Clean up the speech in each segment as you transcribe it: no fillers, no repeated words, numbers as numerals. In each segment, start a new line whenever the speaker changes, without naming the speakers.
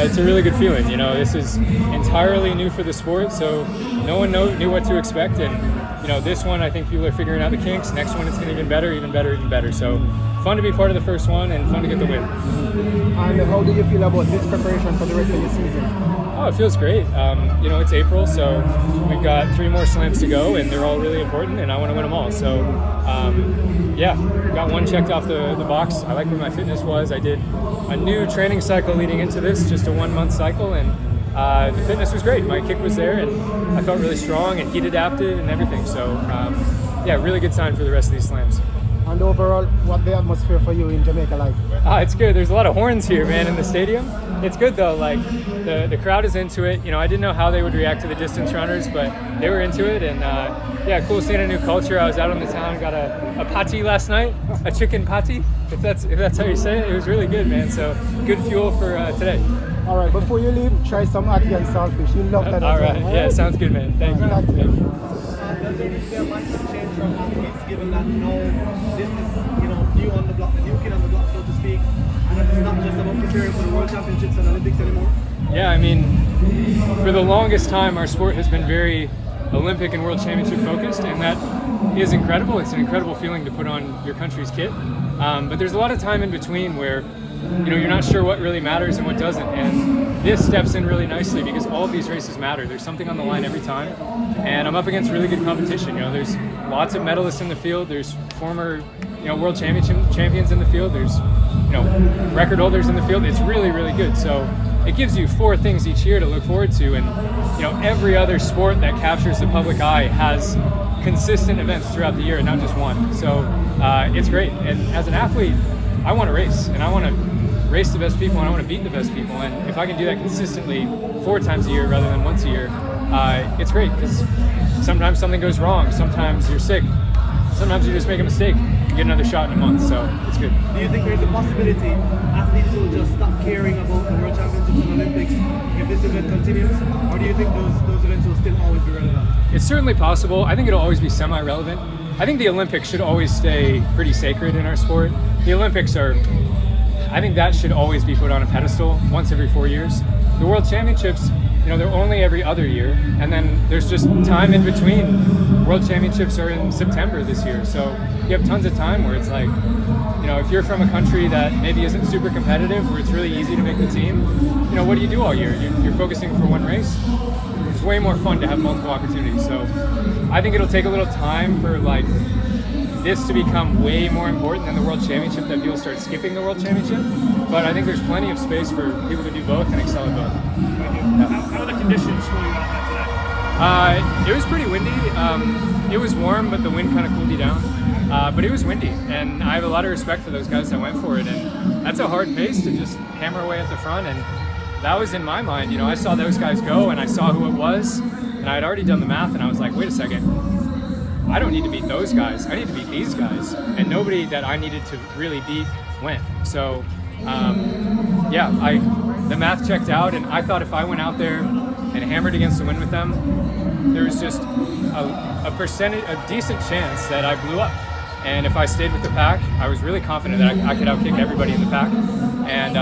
it's a really good feeling. You know, this is entirely new for the sport, so no one knew what to expect. And you know, this one I think people are figuring out the kinks. Next one it's going to even better, even better, even better. So fun to be part of the first one and fun to get the win.
And how do you feel about this preparation for the rest of the season?
Oh, it feels great. You know, it's April, so we've got 3 more slams to go, and they're all really important, and I want to win them all. So, yeah, got one checked off the box. I like where my fitness was. I did a new training cycle leading into this, just a 1-month cycle, and the fitness was great. My kick was there, and I felt really strong and heat adapted and everything. So, yeah, really good sign for the rest of these slams.
And overall, what the atmosphere for you in Jamaica like?
It's good. There's a lot of horns here, man, in the stadium. It's good though. Like the crowd is into it. You know, I didn't know how they would react to the distance runners, but they were into it. And yeah, cool seeing a new culture. I was out on the town, got a patty last night, a chicken patty, if that's how you say it. It was really good, man. So good fuel for today.
All right, before you leave, try some ackee and saltfish. You love that.
All right. Yeah, sounds good, man. Thank you.
Thank you.
Does there might change from athletes, given that this is new on the block, the new kid on the block, so to speak, and it's not just about preparing for the World Championships and Olympics anymore?
Yeah, I mean, for the longest time, our sport has been very Olympic and World Championship focused, and that is incredible. It's an incredible feeling to put on your country's kit. But there's a lot of time in between where you're not sure what really matters and what doesn't. And this steps in really nicely because all of these races matter. There's something on the line every time. And I'm up against really good competition. There's lots of medalists in the field. There's former, world champions in the field. There's, record holders in the field. It's really, really good. So it gives you 4 things each year to look forward to. And, every other sport that captures the public eye has consistent events throughout the year and not just one. So it's great. And as an athlete, I want to race, and I want to race the best people, and I want to beat the best people. And if I can do that consistently 4 times a year rather than once a year, it's great because sometimes something goes wrong. Sometimes you're sick. Sometimes you just make a mistake. You get another shot in a month, so it's good.
Do you think there's a possibility athletes will just stop caring about the World Championships and Olympics if this event continues? Or do you think those events will still always be relevant?
It's certainly possible. I think it'll always be semi-relevant. I think the Olympics should always stay pretty sacred in our sport. The Olympics I think that should always be put on a pedestal once every 4 years. The World Championships, they're only every other year, and then there's just time in between. World Championships are in September this year, so you have tons of time where it's like, if you're from a country that maybe isn't super competitive, where it's really easy to make the team, what do you do all year? You're focusing for one race. It's way more fun to have multiple opportunities, so I think it'll take a little time for this to become way more important than the World Championship, that people start skipping the World Championship. But I think there's plenty of space for people to do both and excel at both.
How are the conditions for you out there today?
It was pretty windy. It was warm, but the wind kind of cooled you down. But it was windy, and I have a lot of respect for those guys that went for it. And that's a hard pace to just hammer away at the front. And that was in my mind. I saw those guys go, and I saw who it was, and I had already done the math, and I was like, wait a second. I don't need to beat those guys. I need to beat these guys. And nobody that I needed to really beat went. So, the math checked out, and I thought if I went out there and hammered against the wind with them, there was just a decent chance that I blew up. And if I stayed with the pack, I was really confident that I could outkick everybody in the pack. And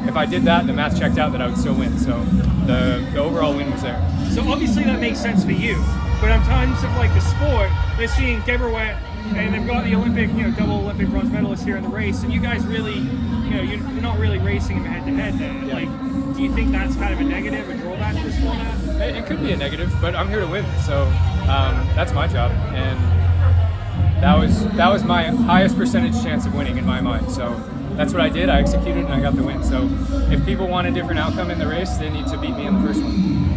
if I did that, the math checked out that I would still win. So the overall win was there.
So obviously that makes sense for you. But in terms of the sport, they're seeing Deborah and they've got the Olympic, double Olympic bronze medalist here in the race, and you guys really, you're not really racing them head to head then.
Yeah.
Do you think that's kind of a negative, a drawback to this format?
It could be a negative, but I'm here to win, so that's my job, and that was my highest percentage chance of winning in my mind. So that's what I did. I executed, and I got the win. So if people want a different outcome in the race, they need to beat me in the first one.